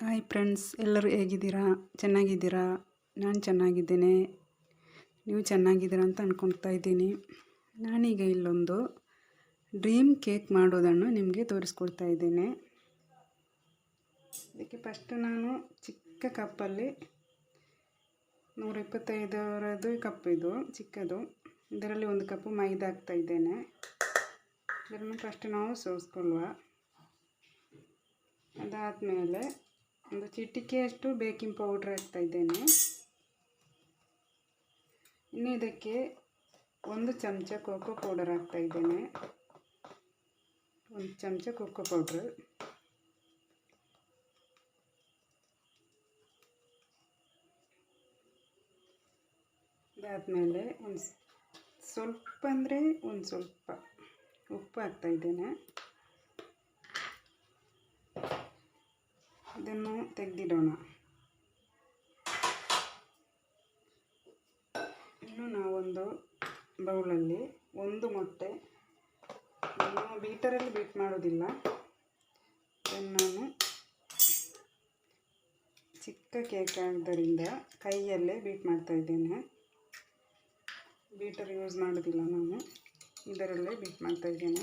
Hi friends, ಎಲ್ಲರೂ ಹೇಗಿದ್ದೀರಾ? ಚೆನ್ನಾಗಿದ್ದೀರಾ? ನಾನು ಚೆನ್ನಾಗಿದ್ದೇನೆ. ನೀವು ಚೆನ್ನಾಗಿದ್ದೀರಾ ಅಂತ ಅಂದ್ಕೊಳ್ತಾ ಇದ್ದೀನಿ. ನಾನೀಗ ಇಲ್ಲೊಂದು ಡ್ರೀಮ್ ಕೇಕ್ ಮಾಡೋದನ್ನು ನಿಮಗೆ ತೋರಿಸ್ಕೊಡ್ತಾ ಇದ್ದೇನೆ. ಇದಕ್ಕೆ ಫಸ್ಟ್ ನಾನು ಚಿಕ್ಕ ಕಪ್ಪಲ್ಲಿ 125 ಕಪ್ ಇದು ಚಿಕ್ಕದು, ಇದರಲ್ಲಿ 1 ಕಪ್ ಮೈದಾ ಹಾಕ್ತಾ ಇದ್ದೇನೆ. ಇದನ್ನು ಫಸ್ಟ್ ನಾವು ಸೋಸ್ಕೊಳ್ಳುವ. ಅದಾದಮೇಲೆ ಒಂದು ಚಿಟಿಕೆಯಷ್ಟು ಬೇಕಿಂಗ್ ಪೌಡ್ರ್ ಹಾಕ್ತಾ ಇದ್ದೇನೆ. ಇನ್ನು ಇದಕ್ಕೆ 1 ಚಮಚ ಕೋಕೋ ಪೌಡರ್ ಹಾಕ್ತಾ ಇದ್ದೇನೆ. 1 ಚಮಚ ಕೋಕೋ ಪೌಡ್ರ್. ಅದಾದಮೇಲೆ ಒಂದು ಸ್ವಲ್ಪ ಉಪ್ಪು ಹಾಕ್ತಾ ಇದ್ದೇನೆ. ಇದನ್ನು ತೆಗೆದಿಡೋಣ. ಇನ್ನು ನಾವೊಂದು ಬೌಲಲ್ಲಿ 1 ಮೊಟ್ಟೆ, ನಾನು ಬೀಟರಲ್ಲಿ ಬೀಟ್ ಮಾಡೋದಿಲ್ಲ, ಇದನ್ನು ನಾನು ಚಿಕ್ಕ ಕೇಕ್ ಆದ್ದರಿಂದ ಕೈಯಲ್ಲೇ ಬೀಟ್ ಮಾಡ್ತಾ ಇದ್ದೇನೆ. ಬೀಟರ್ ಯೂಸ್ ಮಾಡೋದಿಲ್ಲ, ನಾನು ಇದರಲ್ಲೇ ಬೀಟ್ ಮಾಡ್ತಾ ಇದ್ದೇನೆ.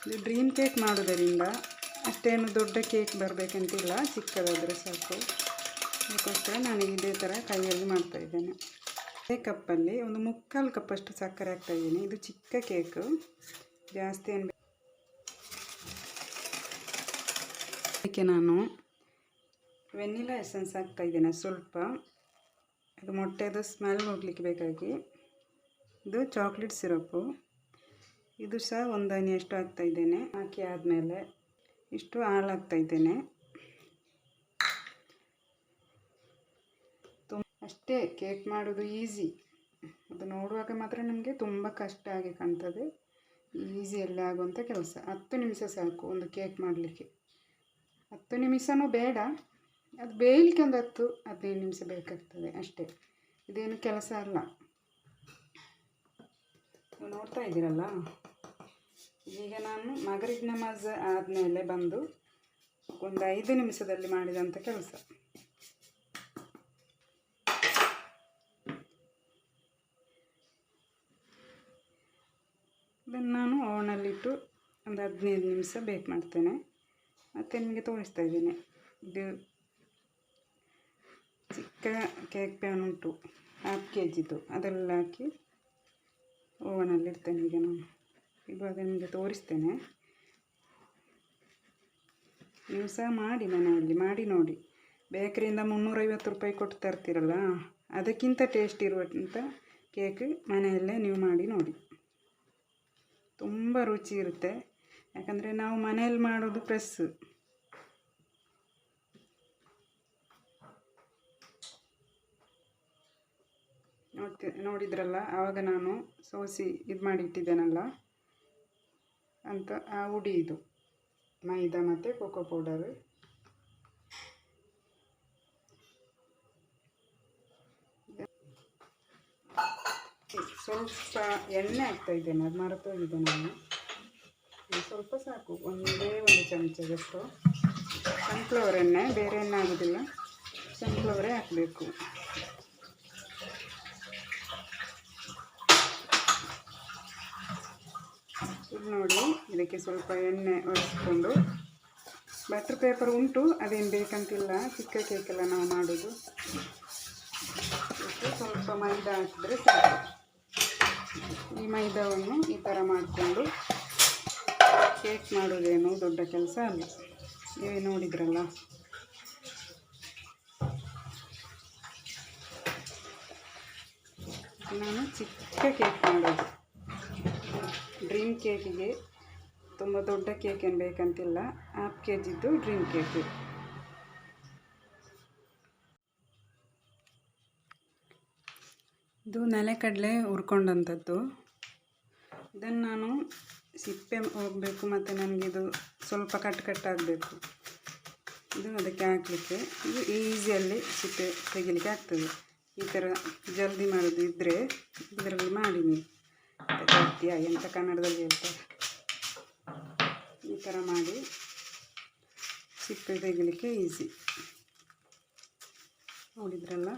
ಇದು ಡ್ರೀಮ್ ಕೇಕ್ ಮಾಡೋದರಿಂದ ಅಷ್ಟೇನು ದೊಡ್ಡ ಕೇಕ್ ಬರಬೇಕಂತಿಲ್ಲ, ಚಿಕ್ಕದಾದರೆ ಸಾಕು. ಅದಕ್ಕೋಸ್ಕರ ನಾನು ಇದೇ ಥರ ಕೈಯಲ್ಲಿ ಮಾಡ್ತಾ ಇದ್ದೇನೆ. ಅದೇ ಕಪ್ಪಲ್ಲಿ 1/4 ಕಪ್ಪಷ್ಟು ಸಕ್ಕರೆ ಹಾಕ್ತಾ ಇದ್ದೀನಿ. ಇದು ಚಿಕ್ಕ ಕೇಕು, ಜಾಸ್ತಿ ಏನು. ಅದಕ್ಕೆ ನಾನು ವೆನಿಲಾ ಎಸೆನ್ಸ್ ಹಾಕ್ತಾ ಇದ್ದೇನೆ ಸ್ವಲ್ಪ. ಅದು ಮೊಟ್ಟೆದು ಸ್ಮೆಲ್ ಹೋಗಲಿಕ್ಕೆ ಬೇಕಾಗಿ. ಇದು ಚಾಕ್ಲೇಟ್ ಸಿರಪ್ಪು, ಇದು ಸಹ 1 ಹನಿಯಷ್ಟು ಹಾಕ್ತಾ ಇದ್ದೇನೆ. ಹಾಕಿ ಆದಮೇಲೆ ಇಷ್ಟು ಹಾಲು ಹಾಕ್ತಾ ಇದ್ದೇನೆ. ಅಷ್ಟೇ, ಕೇಕ್ ಮಾಡೋದು ಈಸಿ. ಅದು ನೋಡುವಾಗ ಮಾತ್ರ ನಮಗೆ ತುಂಬ ಕಷ್ಟ ಆಗಿ ಕಾಣ್ತದೆ, ಈಸಿಯಲ್ಲಿ ಆಗುವಂಥ ಕೆಲಸ. 10 ನಿಮಿಷ ಸಾಕು ಒಂದು ಕೇಕ್ ಮಾಡಲಿಕ್ಕೆ. 10 ನಿಮಿಷವೂ ಬೇಡ, ಅದು ಬೇಯಲಿಕ್ಕೆ ಒಂದು 10-15 ನಿಮಿಷ ಬೇಕಾಗ್ತದೆ ಅಷ್ಟೇ. ಇದೇನು ಕೆಲಸ ಅಲ್ಲ. ನೋಡ್ತಾ ಇದ್ದೀರಲ್ಲ, ಈಗ ನಾನು ಮಗರಿಬ್ ನಮಾಜ್ ಆದಮೇಲೆ ಬಂದು ಒಂದು 5 ನಿಮಿಷದಲ್ಲಿ ಮಾಡಿದಂಥ ಕೆಲಸ. ಇದನ್ನು ನಾನು ಓವನಲ್ಲಿಟ್ಟು ಒಂದು 15 ನಿಮಿಷ ಬೇಕ್ ಮಾಡ್ತೇನೆ. ಮತ್ತು ನಿಮಗೆ ತೋರಿಸ್ತಾ ಇದ್ದೇನೆ. ಇದು ಚಿಕ್ಕ ಕೇಕ್ ಪ್ಯಾನ್ ಉಂಟು, 1/2 kgದು, ಅದೆಲ್ಲ ಹಾಕಿ ಓವನಲ್ಲಿ ಇಡ್ತೇನೆ. ಈಗ ನಾನು ಇವಾಗ ನಿಮಗೆ ತೋರಿಸ್ತೇನೆ. ನೀವು ಸಹ ಮಾಡಿ, ಮನೆಯಲ್ಲಿ ಮಾಡಿ ನೋಡಿ. ಬೇಕರಿಯಿಂದ 350 ರೂಪಾಯಿ ಕೊಟ್ಟು ತರ್ತೀರಲ್ಲ, ಅದಕ್ಕಿಂತ ಟೇಸ್ಟ್ ಇರುವಂಥ ಕೇಕ್ ಮನೆಯಲ್ಲೇ ನೀವು ಮಾಡಿ ನೋಡಿ. ತುಂಬ ರುಚಿ ಇರುತ್ತೆ, ಯಾಕಂದರೆ ನಾವು ಮನೆಯಲ್ಲಿ ಮಾಡೋದು ಪ್ರೆಸ್. ನೋಡಿದ್ರಲ್ಲ, ಆವಾಗ ನಾನು ಸೋಸಿ ಇದು ಮಾಡಿ ಇಟ್ಟಿದ್ದೇನಲ್ಲ ಅಂತ ಆ ಹುಡಿ. ಇದು ಮೈದಾ ಮತ್ತು ಕೋಕೋ ಪೌಡರ್. ಸ್ವಲ್ಪ ಎಣ್ಣೆ ಹಾಕ್ತಾ ಇದ್ದೇನೆ, ಅದು ಮರೆತೋಗಿದೆ ನಾನು. ಸ್ವಲ್ಪ ಸಾಕು, ಒಂದೇ 1 ಚಮಚದಷ್ಟು ಸನ್ಫ್ಲವರ್ ಎಣ್ಣೆ, ಬೇರೆ ಎಣ್ಣೆ ಆಗೋದಿಲ್ಲ, ಸನ್ಫ್ಲವರೇ ಹಾಕಬೇಕು. ಇದು ನೋಡಿ, ಇದಕ್ಕೆ ಸ್ವಲ್ಪ ಎಣ್ಣೆ ಒರೆಸ್ಕೊಂಡು, ಬಟರ್ ಪೇಪರ್ ಉಂಟು, ಅದೇನು ಬೇಕಂತಿಲ್ಲ, ಚಿಕ್ಕ ಕೇಕೆಲ್ಲ ನಾವು ಮಾಡೋದು. ಸ್ವಲ್ಪ ಮೈದಾ ಹಾಕಿದರೆ ಸಾಕು. ಈ ಮೈದಾವನ್ನು ಈ ಥರ ಮಾಡಿಕೊಂಡು ಕೇಕ್ ಮಾಡೋದೇನು ದೊಡ್ಡ ಕೆಲಸ ಅಲ್ಲ. ನೀವೇ ನೋಡಿದ್ರಲ್ಲ. ನಾನು ಚಿಕ್ಕ ಕೇಕ್ ಮಾಡೋದು. ಡ್ರೀಮ್ ಕೇಕಿಗೆ ತುಂಬ ದೊಡ್ಡ ಕೇಕ್ ಏನು ಬೇಕಂತಿಲ್ಲ, 1/2 kgದು ಡ್ರೀಮ್ ಕೇಕ್. ಇದು ನೆಲಕಡಲೆ ಹುರ್ಕೊಂಡಂಥದ್ದು. ಇದನ್ನು ನಾನು ಸಿಪ್ಪೆ ಹೋಗಬೇಕು, ಮತ್ತು ನನಗಿದು ಸ್ವಲ್ಪ ಕಟ್ಟಾಗಬೇಕು. ಇದು ಅದಕ್ಕೆ ಹಾಕಲಿಕ್ಕೆ ಇದು ಈಸಿಯಲ್ಲಿ ಸಿಪ್ಪೆ ತೆಗಿಲಿಕ್ಕೆ ಆಗ್ತದೆ. ಈ ಥರ ಜಲ್ದಿ ಮಾಡೋದು ಇದ್ದರೆ ಇದರಲ್ಲಿ ಮಾಡಿ ನೀವು. ಗಟ್ಟಿಯ ಎಂತ ಕನ್ನಡದಲ್ಲಿ ಹೇಳ್ತಾರೆ, ಈ ಥರ ಮಾಡಿ ಸಿಪ್ಪೆ ತೆಗಿಲಿಕ್ಕೆ ಈಸಿ. ನೋಡಿದ್ರಲ್ಲ,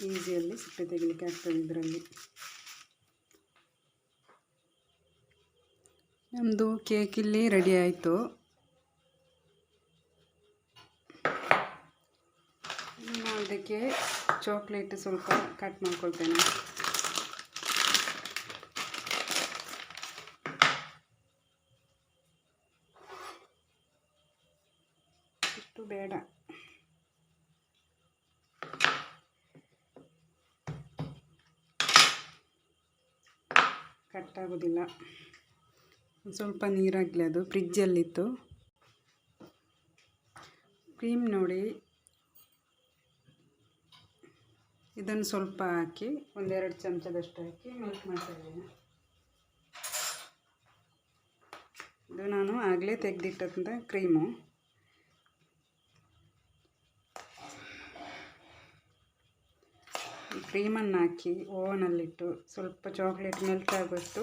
ಈಸಿಯಲ್ಲಿ ಸಿಪ್ಪೆ ತೆಗಿಲಿಕ್ಕೆ ಆಗ್ತದೆ ಇದರಲ್ಲಿ. ನಮ್ಮದು ಕೇಕ್ ಇಲ್ಲಿ ರೆಡಿ ಆಯಿತು. ನಾನು ಅದಕ್ಕೆ ಚಾಕ್ಲೇಟ್ ಸ್ವಲ್ಪ ಕಟ್ ಮಾಡ್ಕೊಳ್ತೇನೆ. ಇಷ್ಟು ಬೇಡ, ಕಟ್ಟಾಗೋದಿಲ್ಲ. ಸ್ವಲ್ಪ ನೀರಾಗಲಿ, ಅದು ಫ್ರಿಜ್ಜಲ್ಲಿತ್ತು. ಕ್ರೀಮ್ ನೋಡಿ, ಇದನ್ನು ಸ್ವಲ್ಪ ಹಾಕಿ 1-2 ಚಮಚದಷ್ಟು ಹಾಕಿ ಮೆಲ್ಟ್ ಮಾಡ್ತಾ ಇದ್ದೇನೆ. ಇದು ನಾನು ಆಗಲೇ ತೆಗೆದಿಟ್ಟಂಥ ಕ್ರೀಮು. ಈ ಕ್ರೀಮನ್ನು ಹಾಕಿ ಓವನಲ್ಲಿಟ್ಟು ಸ್ವಲ್ಪ ಚಾಕ್ಲೇಟ್ ಮೆಲ್ಟ್ ಆಗುವಷ್ಟು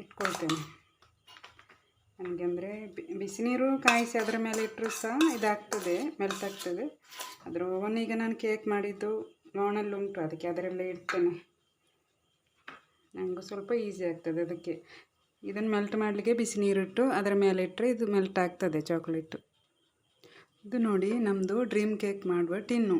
ಇಟ್ಕೊಳ್ತೇನೆ. ನನಗೆ ಅಂದರೆ ಬಿಸಿ ನೀರು ಕಾಯಿಸಿ ಅದರ ಮೇಲೆ ಇಟ್ಟರೂ ಸಹ ಇದಾಗ್ತದೆ, ಮೆಲ್ಟ್ ಆಗ್ತದೆ. ಅದರ ಓವನ್ ಈಗ ನಾನು ಕೇಕ್ ಮಾಡಿದ್ದು ಓವನಲ್ಲಿ ಉಂಟು, ಅದಕ್ಕೆ ಅದರಲ್ಲೇ ಇಡ್ತೇನೆ. ನನಗೂ ಸ್ವಲ್ಪ ಈಸಿ ಆಗ್ತದೆ. ಅದಕ್ಕೆ ಇದನ್ನು ಮೆಲ್ಟ್ ಮಾಡಲಿಕ್ಕೆ ಬಿಸಿ ನೀರಿಟ್ಟು ಅದರ ಮೇಲೆ ಇಟ್ಟರೆ ಇದು ಮೆಲ್ಟ್ ಆಗ್ತದೆ ಚಾಕ್ಲೇಟು. ಇದು ನೋಡಿ, ನಮ್ಮದು ಡ್ರೀಮ್ ಕೇಕ್ ಮಾಡುವ ಟಿನ್ನು.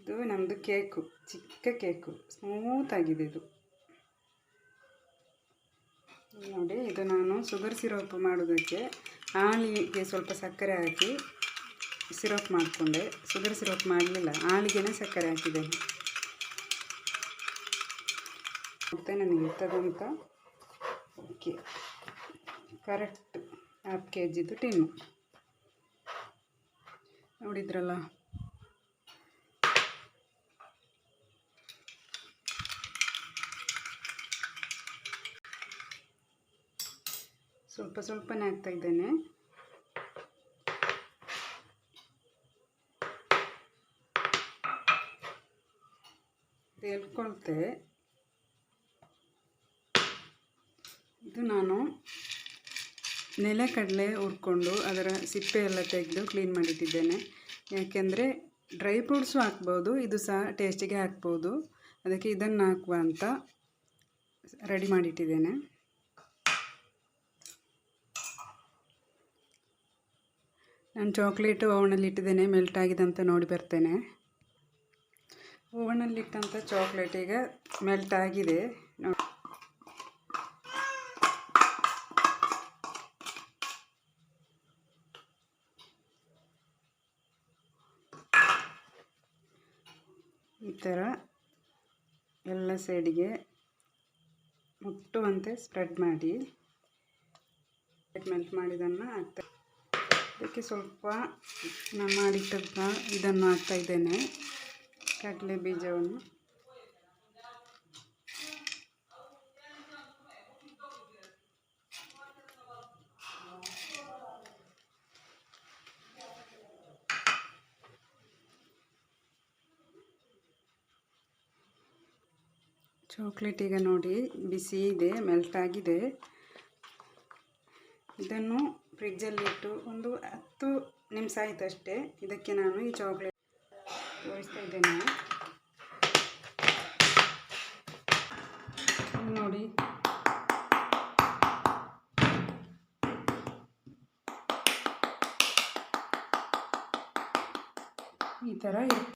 ಇದು ನಮ್ಮದು ಕೇಕು, ಚಿಕ್ಕ ಕೇಕು, ಸ್ಮೂತಾಗಿದೆ ಇದು. ನೋಡಿ, ಇದು ನಾನು ಶುಗರ್ ಸಿರಪ್ ಮಾಡೋದಕ್ಕೆ ಹಾಲಿಗೆ ಸ್ವಲ್ಪ ಸಕ್ಕರೆ ಹಾಕಿ ಸಿರಪ್ ಮಾಡಿಕೊಂಡೆ. ಶುಗರ್ ಸಿರಪ್ ಮಾಡಲಿಲ್ಲ, ಹಾಲಿಗೆನೇ ಸಕ್ಕರೆ ಹಾಕಿದ್ದೇನೆ. ಮತ್ತೆ ನನಗೆ ಇರ್ತದಂತ. Okay, correct 1/2 kg tin. ನೋಡಿದ್ರಲ್ಲ, ಸ್ವಲ್ಪ ಸ್ವಲ್ಪನೇ ಹಾಕ್ತಾ ಇದ್ದೇನೆ. ಎಲ್ಕೊಳ್ತೆ. ಇದು ನಾನು ನೆಲಕಡಲೆ ಹುರ್ಕೊಂಡು ಅದರ ಸಿಪ್ಪೆ ಎಲ್ಲ ತೆಗೆದು ಕ್ಲೀನ್ ಮಾಡಿಟ್ಟಿದ್ದೇನೆ. ಯಾಕೆಂದರೆ ಡ್ರೈ ಫ್ರೂಟ್ಸು ಹಾಕ್ಬೋದು, ಇದು ಸಹ ಟೇಸ್ಟಿಗೆ ಹಾಕ್ಬೋದು. ಅದಕ್ಕೆ ಇದನ್ನು ಹಾಕುವ ಅಂತ ರೆಡಿ ಮಾಡಿಟ್ಟಿದ್ದೇನೆ. ನಾನು ಚಾಕ್ಲೇಟು ಓವನಲ್ಲಿ ಇಟ್ಟಿದ್ದೇನೆ, ಮೆಲ್ಟ್ ಆಗಿದೆ ಅಂತ ನೋಡಿ ಬರ್ತೇನೆ. ಓವನಲ್ಲಿಟ್ಟಂಥ ಚಾಕ್ಲೇಟ್ ಈಗ ಮೆಲ್ಟ್ ಆಗಿದೆ ನೋಡಿ. ಈ ಥರ ಎಲ್ಲ ಸೈಡಿಗೆ ಮುಟ್ಟುವಂತೆ ಸ್ಪ್ರೆಡ್ ಮಾಡಿ ಮೆಲ್ಟ್ ಮಾಡಿದ್ದನ್ನು ಹಾಕ್ತಾ. ಅದಕ್ಕೆ ಸ್ವಲ್ಪ ನಾನು ಮಾಡಿಟ್ಟಂಥ ಇದನ್ನು ಹಾಕ್ತಾ ಇದ್ದೇನೆ, ಕಡಲೆ ಬೀಜವನ್ನು. ಚಾಕ್ಲೇಟ್ ಈಗ ನೋಡಿ ಬಿಸಿ ಇದೆ, ಮೆಲ್ಟ್ ಆಗಿದೆ. ಇದನ್ನು ಫ್ರಿಜ್ಜಲ್ಲಿಟ್ಟು ಒಂದು 10 ನಿಮಿಷ ಆಯಿತು ಅಷ್ಟೇ. ಇದಕ್ಕೆ ನಾನು ಈ ಚಾಕ್ಲೇಟ್ ತೋರಿಸ್ತಾ ಇದ್ದೇನೆ ನೋಡಿ. ಈ ಥರ ಇರುತ್ತೆ.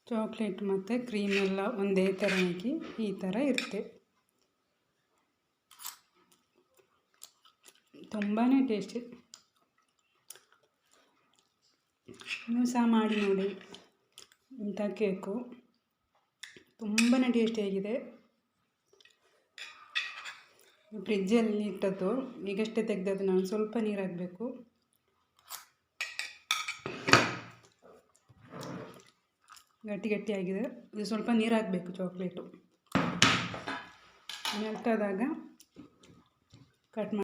ಚಾಕ್ಲೇಟ್ ಮತ್ತು ಕ್ರೀಮ್ ಎಲ್ಲ ಒಂದೇ ಥರ ಹಾಕಿ ಈ ಥರ ಇರುತ್ತೆ. ತುಂಬಾ ಟೇಸ್ಟಿ. ನೀವು ಸಹ ಮಾಡಿ ನೋಡಿ ಇಂಥ ಕೇಕು. ತುಂಬಾ ಟೇಸ್ಟಿಯಾಗಿದೆ. ಫ್ರಿಜ್ಜಲ್ಲಿ ಇಟ್ಟದ್ದು, ಈಗಷ್ಟೇ ತೆಗೆದದ್ದು ನಾನು. ಸ್ವಲ್ಪ ನೀರು ಹಾಕಬೇಕು. ಗಟ್ಟಿಯಾಗಿದೆ. ಇದು ಸ್ವಲ್ಪ ನೀರು ಹಾಕಬೇಕು. ಚಾಕ್ಲೇಟು ಮೆಲ್ಟ್ ಆದಾಗ ಕಟ್ ಮಾಡಿ